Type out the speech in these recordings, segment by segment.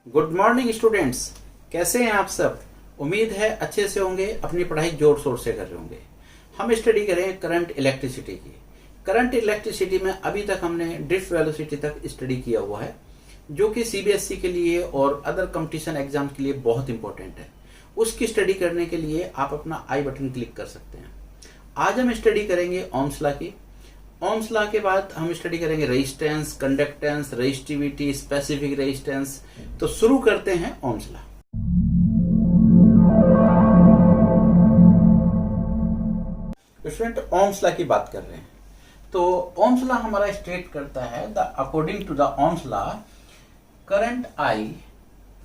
Good morning students. कैसे हैं आप सब? उम्मीद है अच्छे से होंगे, अपनी पढ़ाई जोर शोर से कर रहे होंगे। हम स्टडी करें करंट इलेक्ट्रिसिटी की। करंट इलेक्ट्रिसिटी में अभी तक हमने ड्रिफ्ट वेलोसिटी तक स्टडी किया हुआ है, जो कि सीबीएसई के लिए और अदर कंपटीशन एग्जाम के लिए बहुत इंपॉर्टेंट है। उसकी स्टडी करने के लिए आप अपना आई बटन क्लिक कर सकते हैं। आज हम स्टडी करेंगे ओम्स लॉ की। ओम्स लॉ के बाद हम स्टडी करेंगे resistance, conductance, resistivity, specific resistance. तो शुरू करते हैं Ohm's law. Student, Ohm's law की बात कर रहे हैं तो ओम्स लॉ हमारा स्टेट करता है the according to the Ohm's law current I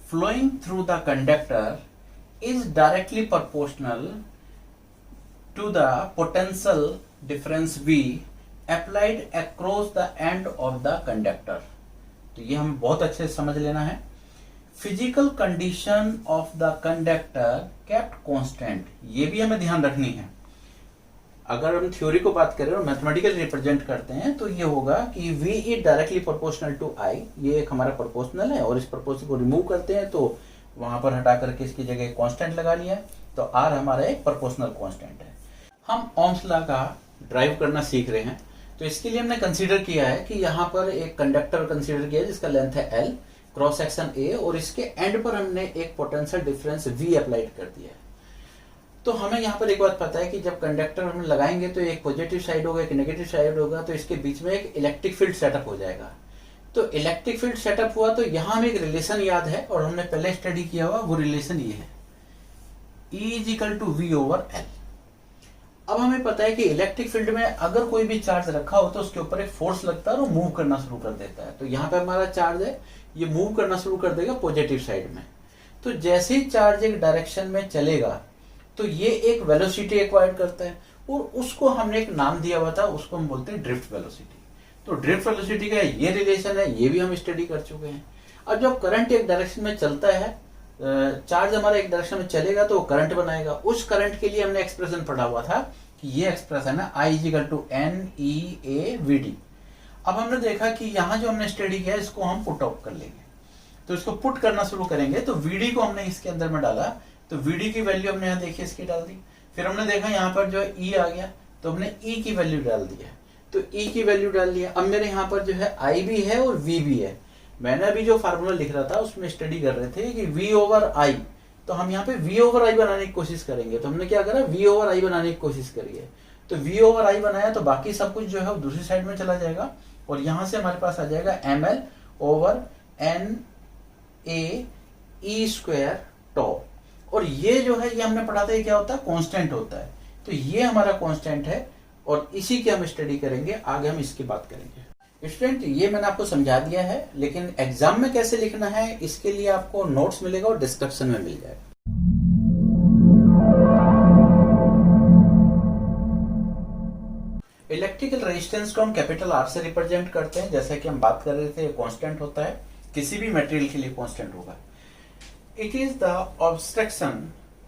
flowing through the conductor is directly proportional to the potential difference V applied across the end of the conductor। तो ये हमें बहुत अच्छे से समझ लेना है। Physical condition of the conductor kept constant, ये भी हमें ध्यान रखनी है। अगर हम थ्योरी को बात करें और मैथमेटिकल रिप्रेजेंट करते हैं तो ये होगा कि V is directly proportional to I। ये एक हमारा प्रोपोर्शनल है और इस प्रोपोर्शनल को रिमूव करते हैं तो वहां पर हटा करके इसकी जगह कांस्टेंट लगा लिया, तो R हमारा एक प्रोपोर्शनल कांस्टेंट है। हम ओम्स लॉ का ड्राइव करना सीख रहे हैं, तो इसके लिए हमने कंसीडर किया है कि यहाँ पर एक कंडक्टर कंसीडर किया जिसका लेंथ है L, क्रॉस सेक्शन A, और इसके एंड पर हमने एक पोटेंशियल डिफरेंस V अप्लाइड कर दिया है। तो हमें यहाँ पर एक बात पता है कि जब कंडक्टर हम लगाएंगे तो एक पॉजिटिव साइड होगा, एक नेगेटिव साइड होगा, तो इसके बीच में एक इलेक्ट्रिक फील्ड सेटअप हो जाएगा। तो इलेक्ट्रिक फील्ड सेटअप हुआ तो यहाँ हमें एक रिलेशन याद है और हमने पहले स्टडी किया हुआ, वो रिलेशन ये है E is equal to V over L। अब हमें पता है कि इलेक्ट्रिक फील्ड में अगर कोई भी चार्ज रखा हो तो उसके ऊपर एक फोर्स लगता है और वो मूव करना शुरू कर देता है। तो यहाँ पे हमारा चार्ज है, ये मूव करना शुरू कर देगा पॉजिटिव साइड में। तो जैसे ही चार्ज एक डायरेक्शन में चलेगा तो ये एक वेलोसिटी एक्वायर करता है और उसको हमने एक नाम दिया हुआ था, उसको हम बोलते हैं ड्रिफ्ट वेलोसिटी। तो ड्रिफ्ट वेलोसिटी का ये रिलेशन है, ये भी हम स्टडी कर चुके हैं। अब जब करंट एक डायरेक्शन में चलता है, चार्ज हमारा एक डायरेक्शन में चलेगा तो वो करंट बनाएगा। उस करंट के लिए हमने एक्सप्रेशन पढ़ा हुआ था कि ये एक्सप्रेशन है I इक्वल टू NEAVD। अब हमने देखा कि यहाँ जो हमने स्टडी किया इसको हम पुट आउट कर लेंगे, तो इसको पुट करना शुरू करेंगे। तो VD को हमने इसके अंदर में डाला, तो VD की वैल्यू हमने यहाँ देखिए इसकी डाल दी। फिर हमने देखा यहाँ पर जो E आ गया तो हमने E की वैल्यू डाल दी है, तो E की वैल्यू डाल दिया। अब मेरे यहाँ पर जो है I भी है और V भी है। मैंने अभी जो फार्मूला लिख रहा था उसमें स्टडी कर रहे थे कि V ओवर I, तो हम यहाँ पे V ओवर I बनाने की कोशिश करेंगे। तो हमने क्या करा, V ओवर I बनाने की कोशिश करिए। तो V ओवर I बनाया तो बाकी सब कुछ जो है वो दूसरी साइड में चला जाएगा और यहाँ से हमारे पास आ जाएगा ML ओवर NA E² टॉ। और ये जो है ये हमने पढ़ा था, ये क्या होता है, कांस्टेंट होता है। तो ये हमारा कांस्टेंट है और इसी की हम स्टडी करेंगे। आगे हम इसकी बात करेंगे। स्टूडेंट, ये मैंने आपको समझा दिया है, लेकिन एग्जाम में कैसे लिखना है इसके लिए आपको नोट्स मिलेगा और डिस्क्रिप्शन में मिल जाएगा। इलेक्ट्रिकल रेजिस्टेंस को हम कैपिटल R से रिप्रेजेंट करते हैं। जैसा कि हम बात कर रहे थे, कांस्टेंट होता है, किसी भी मटेरियल के लिए कांस्टेंट होगा। It is the obstruction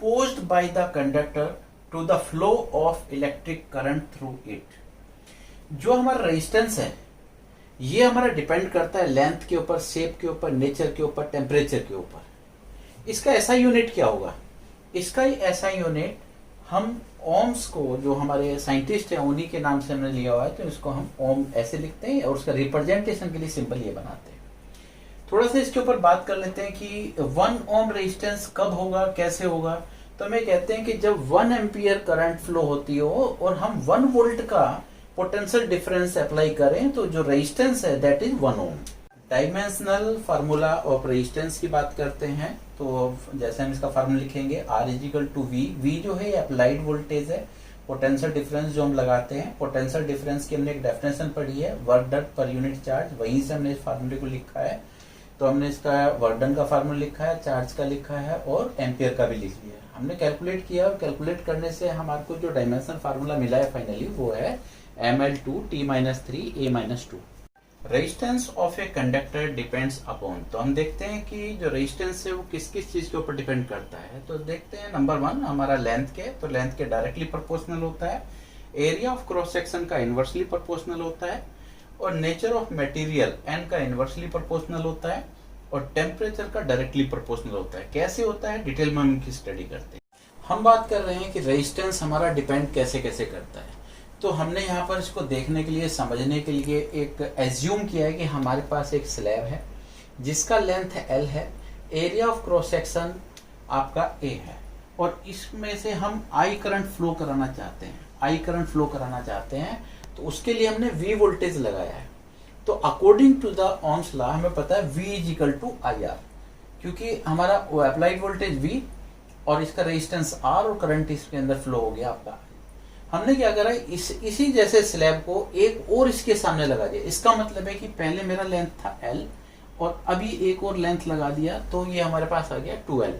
posed by the conductor to the flow of electric current through it. जो हमारा रेजिस्टेंस है ये हमारा डिपेंड करता है लेंथ के ऊपर, शेप के ऊपर, नेचर के ऊपर, टेम्परेचर के ऊपर। इसका ऐसा यूनिट क्या होगा, इसका ऐसा यूनिट हम ओम्स को, जो हमारे साइंटिस्ट हैं उन्हीं के नाम से हमने लिया हुआ है, तो इसको हम ओम ऐसे लिखते हैं और उसका रिप्रेजेंटेशन के लिए सिंपल ये बनाते हैं। थोड़ा सा इसके ऊपर बात कर लेते हैं कि 1 ओम रेजिस्टेंस कब होगा, कैसे होगा। तो हमें कहते हैं कि जब 1 एम्पियर करंट फ्लो होती हो और हम 1 वोल्ट का पोटेंशियल डिफरेंस अप्लाई करें तो जो रेजिस्टेंस है that is 1 ohm. Dimensional formula of resistance की बात करते हैं तो जैसे हम इसका फार्मूला लिखेंगे R is equal to V जो है अप्लाइड वोल्टेज है, पोटेंशियल डिफरेंस जो हम लगाते हैं, पोटेंशियल डिफरेंस की हमने एक डेफिनेशन पढ़ी है, work done per unit charge, वहीं से हमने इस फार्मूले को लिखा है। तो हमने इसका वर्क डन का फार्मूला लिखा है, चार्ज का लिखा है और एम्पियर का भी लिख लिया है। हमने कैलकुलेट किया और कैलकुलेट करने से हमारे को जो डायमेंशनल फार्मूला मिला है फाइनली वो है ML2T-3A-2। Resistance of a conductor depends upon, तो हम देखते हैं कि जो रेजिस्टेंस है वो किस किस चीज के ऊपर डिपेंड करता है। तो देखते हैं नंबर 1 हमारा लेंथ के, तो लेंथ के डायरेक्टली प्रोपोर्शनल होता है, एरिया ऑफ क्रॉस सेक्शन का इनवर्सली प्रोपोर्शनल होता है और नेचर ऑफ मटेरियल N का इनवर्सली प्रोपोर्शनल होता है और टेम्परेचर का डायरेक्टली प्रोपोर्शनल होता है। कैसे होता है डिटेल में हम इनकी स्टडी करते हैं। हम बात कर रहे हैं कि रेजिस्टेंस हमारा डिपेंड कैसे कैसे करता है। तो हमने यहाँ पर इसको देखने के लिए, समझने के लिए एक एज्यूम किया है कि हमारे पास एक स्लैब है जिसका लेंथ L है, एरिया ऑफ क्रॉस सेक्शन आपका A है, और इसमें से हम I करंट फ्लो कराना चाहते हैं। I करंट फ्लो कराना चाहते हैं तो उसके लिए हमने V वोल्टेज लगाया है। तो according to the Ohm's law हमें पता है V is equal to IR, क्योंकि हमारा अप्लाइड वोल्टेज V और इसका रेजिस्टेंस R और करंट इसके अंदर फ्लो हो गया आपका। हमने क्या करा, इसी जैसे स्लैब को एक और इसके सामने लगा दिया। इसका मतलब है कि पहले मेरा लेंथ था L और अभी एक और लेंथ लगा दिया तो ये हमारे पास आ गया 2L।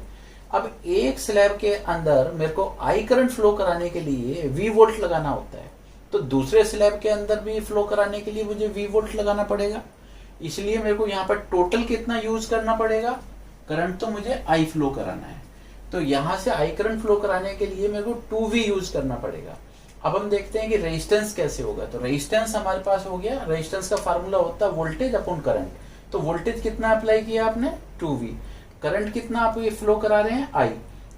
अब एक स्लैब के अंदर मेरे को I करंट फ्लो कराने के लिए V वोल्ट लगाना होता है, तो दूसरे स्लैब के अंदर भी फ्लो कराने के लिए मुझे V वोल्ट लगाना पड़ेगा। इसलिए मेरे को यहाँ पर टोटल कितना यूज करना पड़ेगा, करंट तो मुझे I फ्लो कराना है, तो यहां से I करंट फ्लो कराने के लिए मेरे को 2V यूज करना पड़ेगा। अब हम देखते हैं कि रेजिस्टेंस कैसे होगा। तो रेजिस्टेंस हमारे पास हो गया, रेजिस्टेंस का फार्मूला होता है वोल्टेज अपॉन करंट। तो वोल्टेज कितना अप्लाई किया आपने 2V, करंट कितना आप ये फ्लो करा रहे हैं I।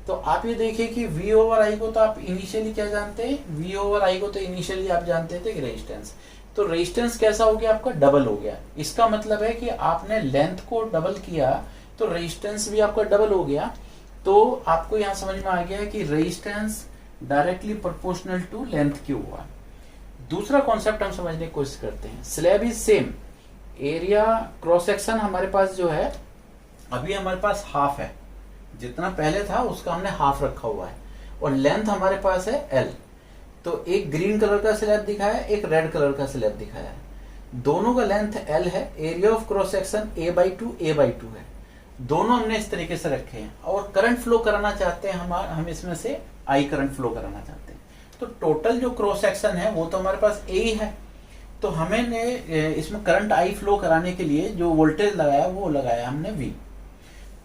तो आप ये देखिए कि V ओवर I को तो आप इनिशियली क्या जानते हैं, V ओवर I को तो इनिशियली आप जानते थे कि रेजिस्टेंस। तो रेजिस्टेंस कैसा हो गया आपका, डबल हो गया। इसका मतलब है कि आपने लेंथ को डबल किया तो रेजिस्टेंस भी आपका डबल हो गया। तो आपको यहां समझ में आ गया है कि resistance directly proportional to length क्यों हुआ। दूसरा कॉन्सेप्ट हम समझने की कोशिश करते हैं। Slab is same, area cross section हमारे पास जो है अभी हमारे पास हाफ है, जितना पहले था उसका हमने हाफ रखा हुआ है, और लेंथ हमारे पास है L। तो एक ग्रीन कलर का स्लैब दिखाया, एक रेड कलर का स्लैब दिखाया है, दोनों का लेंथ L है, area of cross section A/2 है। दोनों हमने इस तरीके से रखे हैं और करंट फ्लो कराना चाहते हैं हम इसमें से I करंट फ्लो कराना चाहते हैं। तो टोटल जो क्रॉस सेक्शन है वो तो हमारे पास A ही है, तो हमें इसमें करंट I फ्लो कराने के लिए जो वोल्टेज लगाया वो लगाया हमने V।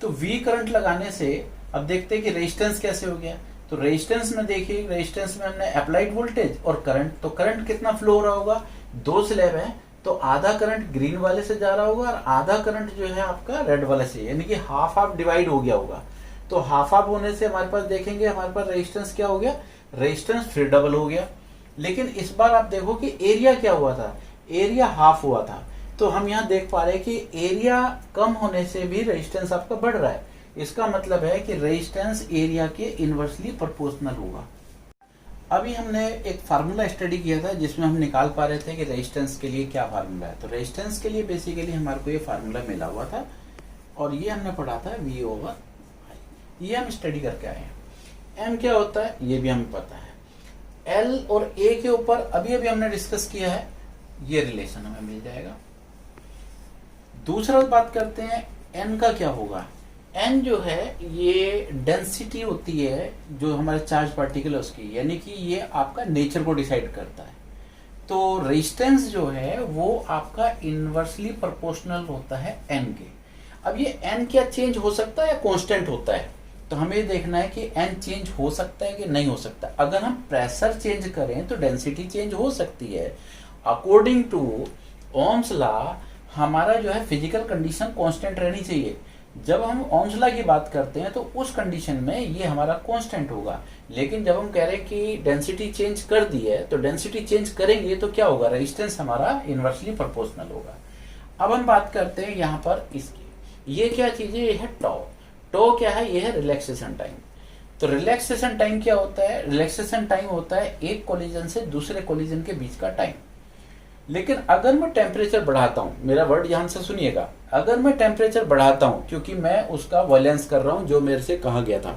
तो V करंट लगाने से अब देखते हैं कि रेजिस्टेंस कैसे हो गया। तो रेजिस्टेंस में देखिए, रेजिस्टेंस में हमने अप्लाइड वोल्टेज और करंट, तो करंट कितना फ्लो हो रहा होगा, दो स्लैब है तो आधा करंट ग्रीन वाले से जा रहा होगा और आधा करंट जो है आपका रेड वाले से, यानी कि हाफ हाफ डिवाइड हो गया होगा। तो हाफ हाफ होने से हमारे पास देखेंगे हमारे पास रेजिस्टेंस क्या हो गया, रेजिस्टेंस फिर डबल हो गया। लेकिन इस बार आप देखो कि एरिया क्या हुआ था, एरिया हाफ हुआ था। तो हम यहाँ देख पा रहे हैं कि एरिया कम होने से भी रेजिस्टेंस आपका बढ़ रहा है। इसका मतलब है कि रेजिस्टेंस एरिया के इनवर्सली प्रोपोर्शनल होगा। अभी हमने एक फार्मूला स्टडी किया था जिसमें हम निकाल पा रहे थे कि रेजिस्टेंस के लिए क्या फार्मूला है। तो रेजिस्टेंस के लिए बेसिकली हमारे को ये फार्मूला मिला हुआ था और ये हमने पढ़ा था V ओवर I, ये हम स्टडी करके आए हैं। M क्या होता है ये भी हमें पता है। L और A के ऊपर अभी अभी हमने डिस्कस किया है, ये रिलेशन हमें मिल जाएगा। दूसरा बात करते हैं N का क्या होगा। N जो है ये डेंसिटी होती है जो हमारे चार्ज पार्टिकल है उसकी, यानी कि ये आपका नेचर को डिसाइड करता है। तो रेजिस्टेंस जो है वो आपका इनवर्सली प्रोपोर्शनल होता है N के। अब ये N क्या चेंज हो सकता है या कांस्टेंट होता है, तो हमें ये देखना है कि N चेंज हो सकता है कि नहीं हो सकता। अगर हम प्रेशर चेंज करें तो डेंसिटी चेंज हो सकती है। अकॉर्डिंग टू ओम्स लॉ हमारा जो है फिजिकल कंडीशन कांस्टेंट रहनी चाहिए। जब हम ओम्स लॉ की बात करते हैं तो उस कंडीशन में ये हमारा कांस्टेंट होगा। लेकिन जब हम कह रहे हैं कि डेंसिटी चेंज कर दी है तो डेंसिटी चेंज करेंगे तो क्या होगा, रेजिस्टेंस हमारा इनवर्सली प्रोपोर्शनल होगा। अब हम बात करते हैं यहाँ पर इसकी, ये क्या चीज है, ये है टॉ। टॉ क्या है, ये है रिलैक्सेशन टाइम। तो रिलैक्सेशन टाइम क्या होता है, रिलैक्सेशन टाइम होता है एक कोलिजन से दूसरे कोलिजन के बीच का टाइम। लेकिन अगर मैं टेम्परेचर बढ़ाता हूं, मेरा वर्ड ध्यान से सुनिएगा, अगर मैं टेम्परेचर बढ़ाता हूं क्योंकि मैं उसका वैलेंस कर रहा हूं जो मेरे से कहा गया था,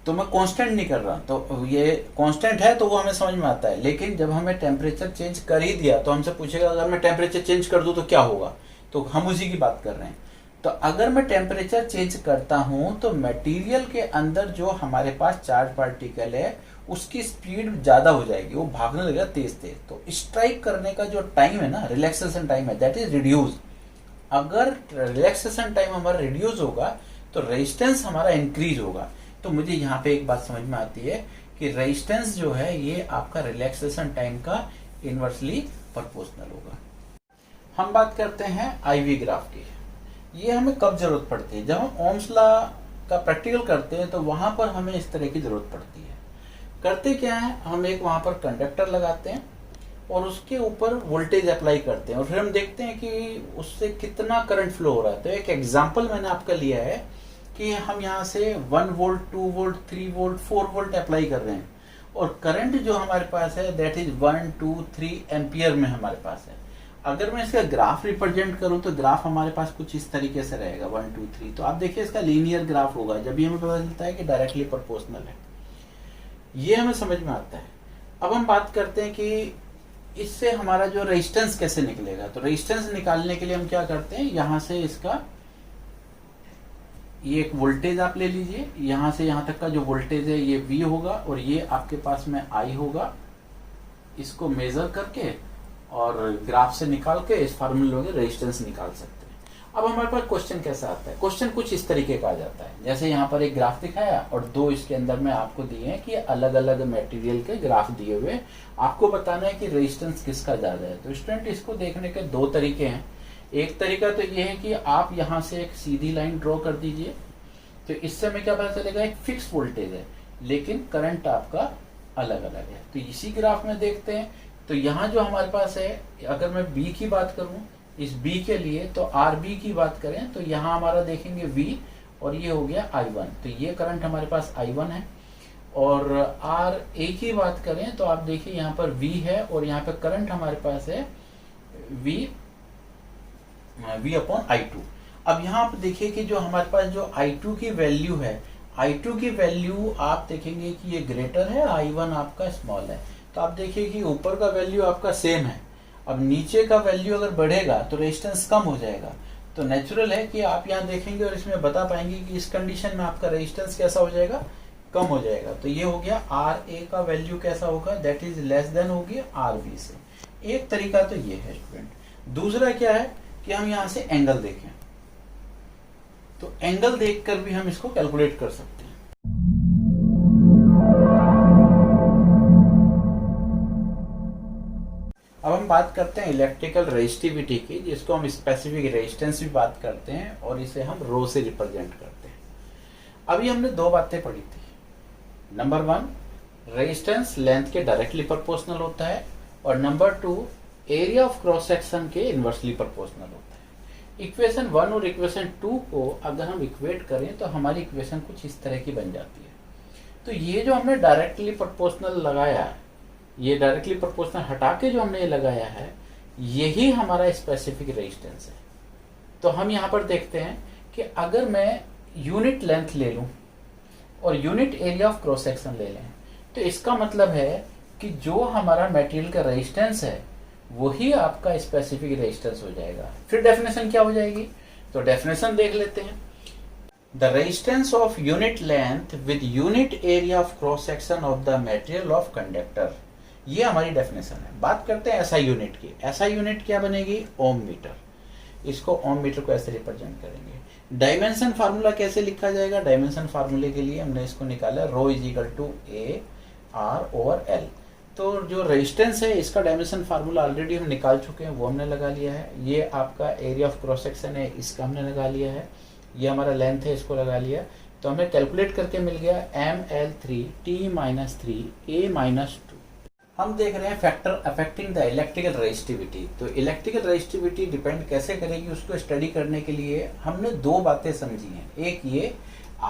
तो मैं कांस्टेंट नहीं कर रहा। तो ये कांस्टेंट है तो वो हमें समझ में आता है। लेकिन जब हमें टेम्परेचर चेंज कर ही दिया तो हमसे पूछेगा अगर मैं टेम्परेचर चेंज कर दूं तो क्या होगा, तो हम उसी की बात कर रहे हैं। तो अगर मैं टेम्परेचर चेंज करता हूं तो मटेरियल के अंदर जो हमारे पास चार्ज पार्टिकल है उसकी स्पीड ज्यादा हो जाएगी, वो भागने लगेगा तेज तेज। तो स्ट्राइक करने का जो टाइम है ना, रिलैक्सेशन टाइम है, दैट इज रिड्यूस। अगर रिलैक्सेशन टाइम हमारा रिड्यूस होगा तो रेजिस्टेंस हमारा इंक्रीज होगा। तो मुझे यहाँ पे एक बात समझ में आती है कि रेजिस्टेंस जो है ये आपका रिलैक्सेशन टाइम का इनवर्सली प्रोपोर्शनल होगा। हम बात करते हैं IV ग्राफ की। ये हमें कब जरूरत पड़ती है? जब हम ओम्स लॉ का प्रैक्टिकल करते हैं तो वहां पर हमें इस तरह की जरूरत पड़ती है। करते क्या है, हम एक वहां पर कंडक्टर लगाते हैं और उसके ऊपर वोल्टेज अप्लाई करते हैं और फिर हम देखते हैं कि उससे कितना करंट फ्लो हो रहा है। तो एक एग्जांपल मैंने आपका लिया है कि हम यहाँ से 1 volt, 2 volt, 3 volt, 4 volt apply कर रहे हैं और करंट जो हमारे पास है दैट इज 1, 2, 3 एम्पियर में हमारे पास है। अगर मैं इसका ग्राफ रिप्रेजेंट करूं तो ग्राफ हमारे पास कुछ इस तरीके से रहेगा 1, 2, 3। तो आप देखिए इसका लीनियर ग्राफ होगा, जब भी हमें पता चलता है कि डायरेक्टली प्रोपोर्शनल है, ये हमें समझ में आता है। अब हम बात करते हैं कि इससे हमारा जो रेजिस्टेंस कैसे निकलेगा। तो रेजिस्टेंस निकालने के लिए हम क्या करते हैं, यहां से इसका ये एक वोल्टेज आप ले लीजिए, यहां से यहां तक का जो वोल्टेज है ये V होगा और ये आपके पास में I होगा। इसको मेजर करके और ग्राफ से निकाल के इस फार्मूले में रेजिस्टेंस निकाल सकते हैं। अब हमारे पास क्वेश्चन कैसा आता है, क्वेश्चन कुछ इस तरीके का आ जाता है, जैसे यहाँ पर एक ग्राफ दिखाया और 2 इसके अंदर में आपको दिए हैं कि अलग अलग मटेरियल के ग्राफ दिए हुए, आपको बताना है कि रेजिस्टेंस किसका ज्यादा है। तो स्टूडेंट इसको देखने के 2 तरीके हैं। एक तरीका तो ये है कि आप यहाँ से एक सीधी लाइन ड्रॉ कर दीजिए, तो इससे हमें क्या पता चलेगा, एक फिक्स वोल्टेज है लेकिन करंट आपका अलग अलग है। तो इसी ग्राफ में देखते हैं, तो यहाँ जो हमारे पास है, अगर मैं B की बात करूं इस B के लिए, तो RB की बात करें तो यहाँ हमारा देखेंगे V और ये हो गया I1। तो ये करंट हमारे पास I1 है। और RA की बात करें तो आप देखिए यहाँ पर V है और यहाँ पे करंट हमारे पास है V अपॉन I2। अब यहाँ आप देखिए कि जो हमारे पास जो I2 की वैल्यू है, I2 की वैल्यू आप देखेंगे कि ये ग्रेटर है, I1 आपका स्मॉल है। तो आप देखिए कि ऊपर का वैल्यू आपका सेम है, अब नीचे का वैल्यू अगर बढ़ेगा तो रेजिस्टेंस कम हो जाएगा। तो नेचुरल है कि आप यहाँ देखेंगे और इसमें बता पाएंगे कि इस कंडीशन में आपका रेजिस्टेंस कैसा हो जाएगा, कम हो जाएगा। तो ये हो गया RA का वैल्यू कैसा होगा, दैट इज लेस देन होगी RB से। एक तरीका तो ये है स्टूडेंट। दूसरा क्या है कि हम यहाँ से एंगल देखें, तो एंगल देखकर भी हम इसको कैलकुलेट कर सकते हैं। अब हम बात करते हैं इलेक्ट्रिकल रेजिस्टिविटी की, जिसको हम स्पेसिफिक रेजिस्टेंस भी बात करते हैं और इसे हम रो से रिप्रेजेंट करते हैं। अभी हमने 2 बातें पढ़ी थी। नंबर 1, रेजिस्टेंस लेंथ के डायरेक्टली प्रोपोर्शनल होता है और number 2, area of cross section के इनवर्सली प्रोपोर्शनल होता है। इक्वेशन 1 और इक्वेशन 2 को अगर हम इक्वेट करें तो हमारी इक्वेशन कुछ इस तरह की बन जाती है। तो ये जो हमने डायरेक्टली प्रोपोर्शनल लगाया, ये डायरेक्टली प्रोपोर्शनल हटा के जो हमने ये लगाया है, यही हमारा स्पेसिफिक रेजिस्टेंस है। तो हम यहाँ पर देखते हैं कि अगर मैं यूनिट लेंथ ले लूं और unit area of cross section ले लें, तो इसका मतलब है कि जो हमारा मटेरियल का रेजिस्टेंस है वही आपका स्पेसिफिक रेजिस्टेंस हो जाएगा। फिर डेफिनेशन क्या हो जाएगी, तो डेफिनेशन देख लेते हैं। The resistance of unit length with unit area of cross section of the material of conductor, ये हमारी डेफिनेशन है। बात करते हैं एसआई यूनिट की। एसआई यूनिट क्या बनेगी, ओम मीटर। इसको ओम मीटर को ऐसे रिप्रेजेंट करेंगे। डायमेंशन फार्मूला कैसे लिखा जाएगा, डायमेंशन फार्मूले के लिए हमने इसको निकाला rho is equal to A R over L. तो जो रेजिस्टेंस है इसका डायमेंशन फार्मूला ऑलरेडी हम निकाल चुके हैं, वो हमने लगा लिया है। ये आपका एरिया ऑफ क्रॉस सेक्शन है, इसका हमने लगा लिया है। ये हमारा लेंथ है, इसको लगा लिया। तो हमें कैलकुलेट करके मिल गया ML3 T-3 A-2। हम देख रहे हैं factor affecting the electrical resistivity. तो इलेक्ट्रिकल रेजिस्टिविटी डिपेंड कैसे करेगी, उसको स्टडी करने के लिए हमने 2 बातें समझी हैं। एक ये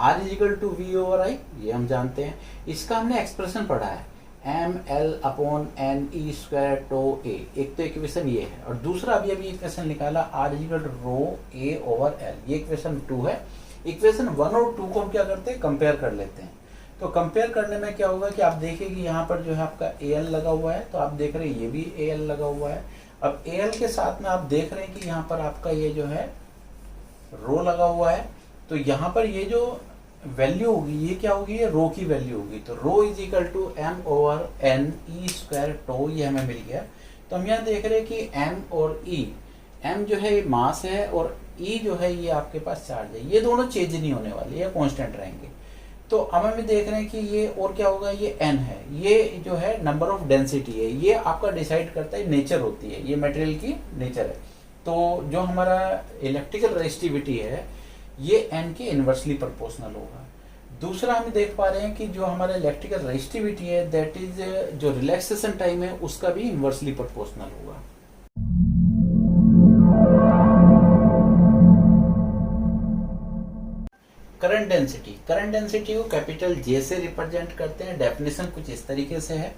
R is equal to V over I, ये हम जानते हैं। इसका हमने एक्सप्रेशन पढ़ा है ML upon NE square tau A। एक तो इक्वेशन ये है और दूसरा अभी इक्वेशन निकाला R is equal to rho A over L, ये इक्वेशन 2 है। इक्वेशन 1 और 2 को हम क्या करते हैं, कंपेयर कर लेते हैं। तो कंपेयर करने में क्या होगा कि आप देखिए कि यहाँ पर जो है आपका AL लगा हुआ है, तो आप देख रहे हैं ये भी AL लगा हुआ है। अब AL के साथ में आप देख रहे हैं कि यहाँ पर आपका ये जो है रो लगा हुआ है। तो यहाँ पर ये जो वैल्यू होगी ये क्या होगी, ये रो की वैल्यू होगी। तो rho is equal to M over N E square tau, ये हमें मिल गया। तो हम यहाँ देख रहे हैं कि M और E, M जो है मास है और E जो है ये आपके पास चार्ज है। ये दोनों चेंज नहीं होने वाले, ये कांस्टेंट रहेंगे। तो अब हम देख रहे हैं कि ये और क्या होगा, ये N है, ये जो है नंबर ऑफ डेंसिटी है, ये आपका डिसाइड करता है, नेचर होती है, ये मटेरियल की नेचर है। तो जो हमारा इलेक्ट्रिकल रेजिस्टिविटी है ये एन के इनवर्सली प्रोपोर्शनल होगा। दूसरा हम देख पा रहे हैं कि जो हमारा इलेक्ट्रिकल रेजिस्टिविटी है दैट इज जो रिलैक्सेशन टाइम है उसका भी इनवर्सली प्रोपोर्शनल होगा। करंट डेंसिटी को कैपिटल जे से रिप्रेजेंट करते हैं। डेफिनेशन कुछ इस तरीके से है,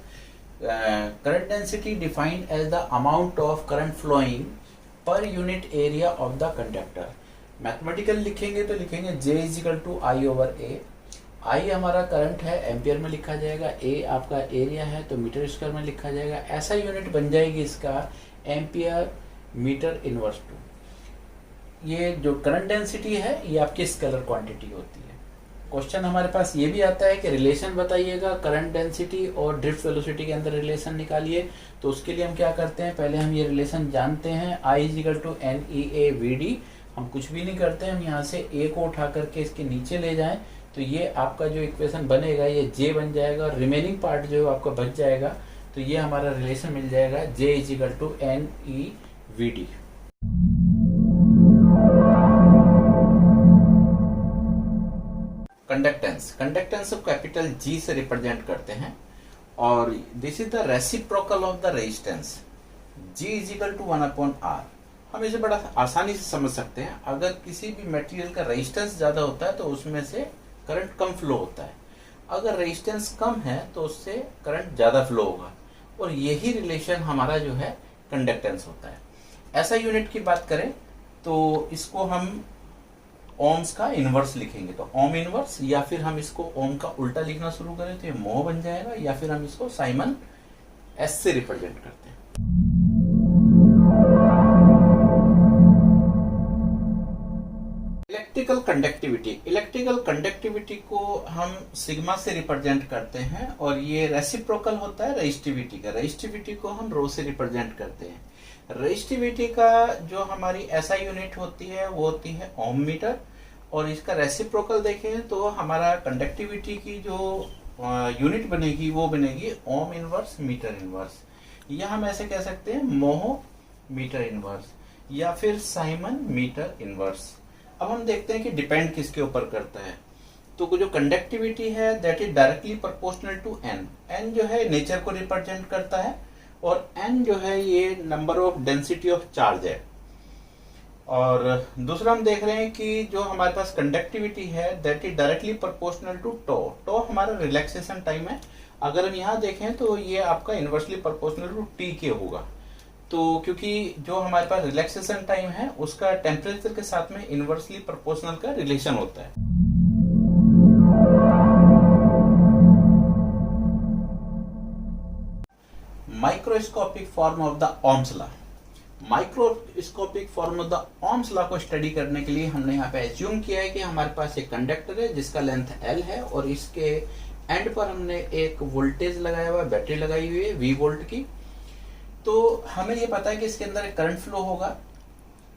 current density defined as the amount of current flowing per unit area of the conductor. Mathematical लिखेंगे तो लिखेंगे J is equal to I over A. I हमारा करंट है, एम्पियर में लिखा जाएगा, ए आपका एरिया है तो मीटर स्क्वायर में लिखा जाएगा। ऐसा यूनिट बन जाएगी इसका एम्पियर मीटर इनवर्स टू। ये जो करंट डेंसिटी है ये आपकी स्केलर क्वांटिटी होती है। क्वेश्चन हमारे पास ये भी आता है कि रिलेशन बताइएगा करंट डेंसिटी और ड्रिफ्ट वेलोसिटी के अंदर रिलेशन निकालिए। तो उसके लिए हम क्या करते हैं, पहले हम ये रिलेशन जानते हैं, I is equal to N E A V D. हम कुछ भी नहीं करते, हम यहाँ से ए को उठा करके इसके नीचे ले जाएं तो ये आपका जो इक्वेशन बनेगा ये जे बन जाएगा और रिमेनिंग पार्ट जो आपका बच जाएगा तो ये हमारा रिलेशन मिल जाएगा J is equal to N E V D. Conductance को कैपिटल G से रिप्रेजेंट करते हैं और this is the reciprocal of the resistance. G is equal to 1/R। हम इसे बड़ा आसानी से समझ सकते हैं, अगर किसी भी मटेरियल का रेजिस्टेंस ज्यादा होता है तो उसमें से करंट कम फ्लो होता है, अगर रेजिस्टेंस कम है तो उससे करंट ज्यादा फ्लो होगा और यही रिलेशन हमारा जो है कंडक्टेंस होता है। ऐसा यूनिट की बात करें तो इसको हम ओम्स का इनवर्स लिखेंगे तो ओम इनवर्स, या फिर हम इसको ओम का उल्टा लिखना शुरू करें तो ये मोह बन जाएगा, या फिर हम इसको साइमन एस से रिप्रेजेंट करते हैं। इलेक्ट्रिकल कंडक्टिविटी को हम सिग्मा से रिप्रेजेंट करते हैं और ये रेसिप्रोकल होता है रेजिस्टिविटी का। रेजिस्टिविटी को हम रो से रिप्रेजेंट करते हैं। रेजिस्टिविटी का जो हमारी एसआई यूनिट होती है वो होती है ओम मीटर और इसका रेसिप्रोकल देखें तो हमारा कंडक्टिविटी की जो यूनिट बनेगी वो बनेगी ओम इनवर्स मीटर इनवर्स, या हम ऐसे कह सकते हैं मोह मीटर इनवर्स या फिर साइमन मीटर इनवर्स। अब हम देखते हैं कि डिपेंड किसके ऊपर करता है। तो जो कंडक्टिविटी है that is directly proportional to N. N जो है नेचर को रिप्रेजेंट करता है और एन जो है ये number of density of charge है। और दूसरा हम देख रहे हैं कि जो हमारे पास कंडक्टिविटी है that is directly proportional to tau. Tau हमारा रिलैक्सेशन टाइम है, अगर हम यहाँ देखें तो ये आपका इनवर्सली प्रोपोर्शनल टू टी के होगा। तो क्योंकि जो हमारे पास रिलैक्सेशन टाइम है उसका टेम्परेचर के साथ में इनवर्सली प्रोपोर्शनल का रिलेशन होता है। Microscopic form of the Ohm's law. Microscopic form of the Ohm's law को स्टडी करने के लिए हमने यहाँ पे एज्यूम किया है कि हमारे पास एक कंडक्टर है जिसका लेंथ L है और इसके एंड पर हमने एक वोल्टेज लगाया हुआ है, बैटरी लगाई हुई है V वोल्ट की। तो हमें ये पता है कि इसके अंदर एक करंट फ्लो होगा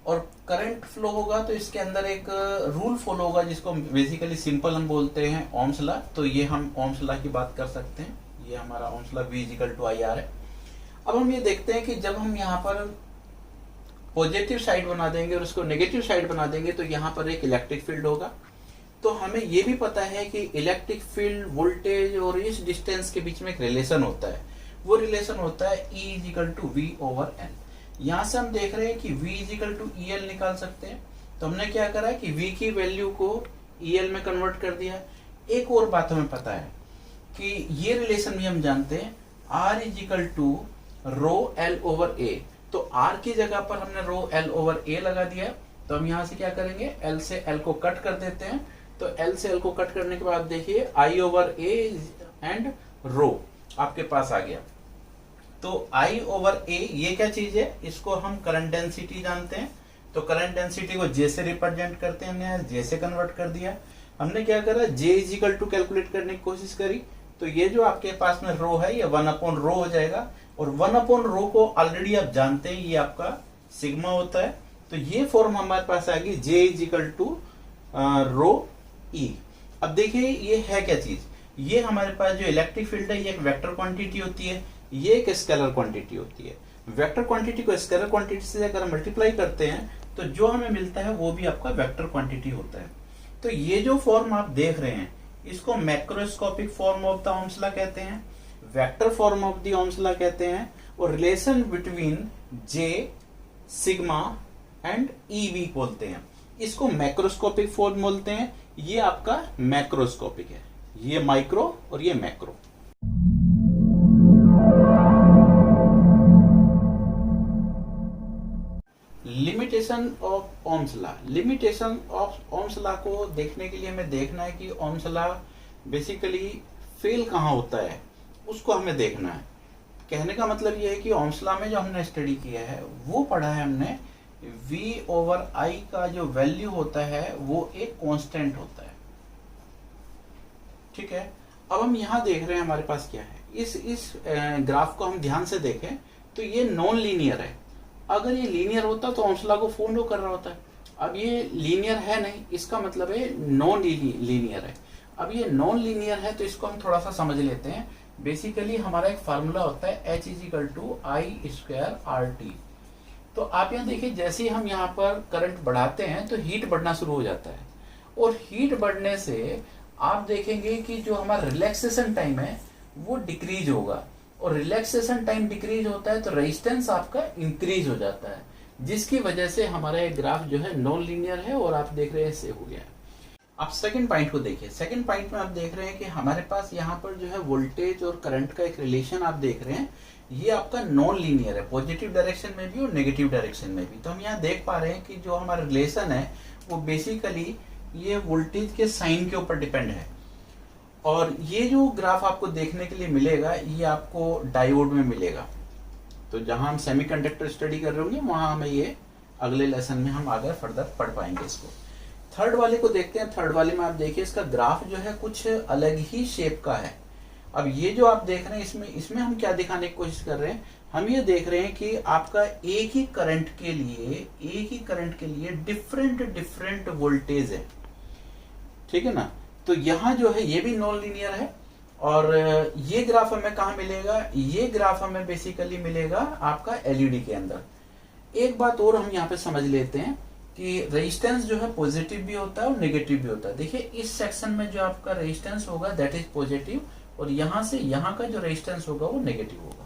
और करंट फ्लो होगा तो इसके अंदर एक रूल फॉलो होगा जिसको बेसिकली सिंपल हम बोलते हैं ओम्स लॉ। तो ये हम ओम्स लॉ की बात कर सकते हैं, ये हमारा Ohm's law V equal to IR है। अब हम ये देखते हैं कि जब हम यहाँ पर पॉजिटिव साइड बना देंगे और उसको नेगेटिव साइड बना देंगे तो यहाँ पर एक इलेक्ट्रिक फील्ड होगा। तो हमें ये भी पता है कि इलेक्ट्रिक फील्ड वोल्टेज और इस डिस्टेंस के बीच में एक रिलेशन होता है, वो रिलेशन होता है E is equal to V over N। यहाँ से हम देख रहे हैं कि V is equal to EL निकाल सकते हैं। तो हमने क्या करा कि V की वैल्यू को EL में कन्वर्ट कर दिया। एक और बात हमें पता है कि ये रिलेशन भी हम जानते हैं, R is equal to rho L over A। तो R की जगह पर हमने रो L ओवर A लगा दिया। तो हम यहाँ से क्या करेंगे, L से L को कट कर देते हैं। तो L से L को कट करने के बाद देखिए I ओवर A एंड रो आपके पास आ गया। तो I ओवर A ये क्या चीज है, इसको हम करंट डेंसिटी जानते हैं। तो करंट डेंसिटी को J से रिप्रेजेंट करते हैं, हमने J से कन्वर्ट कर दिया। हमने क्या करा, J is equal to calculate करने की कोशिश करी। तो ये जो आपके पास में रो है ये 1/रो हो जाएगा और 1/रो को ऑलरेडी आप जानते हैं ये आपका सिग्मा होता है। तो ये फॉर्म हमारे पास आ गई J is equal to rho E। अब देखिए ये है क्या चीज, ये हमारे पास जो इलेक्ट्रिक फील्ड है ये एक वेक्टर क्वांटिटी होती है, ये एक स्केलर क्वांटिटी होती है। वेक्टर क्वांटिटी को स्केलर क्वांटिटी से अगर मल्टीप्लाई करते हैं तो जो हमें मिलता है वो भी आपका वेक्टर क्वांटिटी होता है। तो ये जो फॉर्म आप देख रहे हैं इसको macroscopic form of the Ohm's law कहते हैं, vector form of the Ohm's law कहते हैं, और relation between J, sigma and EV बोलते हैं। इसको मैक्रोस्कोपिक फॉर्म बोलते हैं। ये आपका मैक्रोस्कोपिक है, ये माइक्रो और ये macro. Limitation of Ohm's law. Limitation of Ohm's law को देखने के लिए हमें देखना है कि ओम्स लॉ बेसिकली फेल कहाँ होता है, उसको हमें देखना है। कहने का मतलब ये है कि ओम्स लॉ में जो हमने स्टडी किया है वो पढ़ा है हमने, V/I का जो वैल्यू होता है वो एक कांस्टेंट होता है। ठीक है, अब हम यहाँ देख रहे हैं हमारे पास क्या है। इस ग्राफ को हम ध्यान से देखें तो ये नॉन लीनियर है। अगर ये लीनियर होता तो ओम्स लॉ को फॉलो कर रहा होता है। अब ये लीनियर है नहीं, इसका मतलब है नॉन लीनियर है। अब ये नॉन लीनियर है तो इसको हम थोड़ा सा समझ लेते हैं। बेसिकली हमारा एक फार्मूला होता है H = I²RT। तो आप यहाँ देखिए, जैसे ही हम यहाँ पर करंट बढ़ाते हैं तो हीट बढ़ना शुरू हो जाता है, और हीट बढ़ने से आप देखेंगे कि जो हमारा रिलैक्सेशन टाइम है वो डिक्रीज होगा, और रिलैक्सेशन टाइम डिक्रीज होता है तो रेजिस्टेंस आपका इंक्रीज हो जाता है, जिसकी वजह से हमारा ये ग्राफ जो है नॉन लीनियर है, और आप देख रहे हैं इससे हो गया। आप सेकंड पॉइंट को देखिए। सेकंड पॉइंट में आप देख रहे हैं कि हमारे पास यहाँ पर जो है वोल्टेज और करंट का एक रिलेशन आप देख रहे हैं, ये आपका नॉन लीनियर है, पॉजिटिव डायरेक्शन में भी और नेगेटिव डायरेक्शन में भी। तो हम यहाँ देख पा रहे हैं कि जो हमारा रिलेशन है वो बेसिकली ये वोल्टेज के साइन के ऊपर डिपेंड है। और ये जो ग्राफ आपको देखने के लिए मिलेगा ये आपको डायोड में मिलेगा। तो जहां हम सेमीकंडक्टर स्टडी कर रहे होंगे वहां हमें ये अगले लेसन में हम आगे फर्दर पढ़ पाएंगे इसको। थर्ड वाले को देखते हैं। थर्ड वाले में आप देखिए इसका ग्राफ जो है कुछ अलग ही शेप का है। अब ये जो आप देख रहे हैं इसमें हम क्या दिखाने की कोशिश कर रहे हैं, हम ये देख रहे हैं कि आपका एक ही करंट के लिए डिफरेंट वोल्टेज है। ठीक है ना। तो यहाँ जो है ये भी नॉन लीनियर है, और ये ग्राफ हमें कहाँ मिलेगा, ये ग्राफ हमें बेसिकली मिलेगा आपका एलईडी के अंदर। एक बात और हम यहाँ पे समझ लेते हैं कि रेजिस्टेंस जो है पॉजिटिव भी होता है और नेगेटिव भी होता है। देखिए इस सेक्शन में जो आपका रेजिस्टेंस होगा दैट इज पॉजिटिव, और यहाँ से यहाँ का जो रेजिस्टेंस होगा वो नेगेटिव होगा।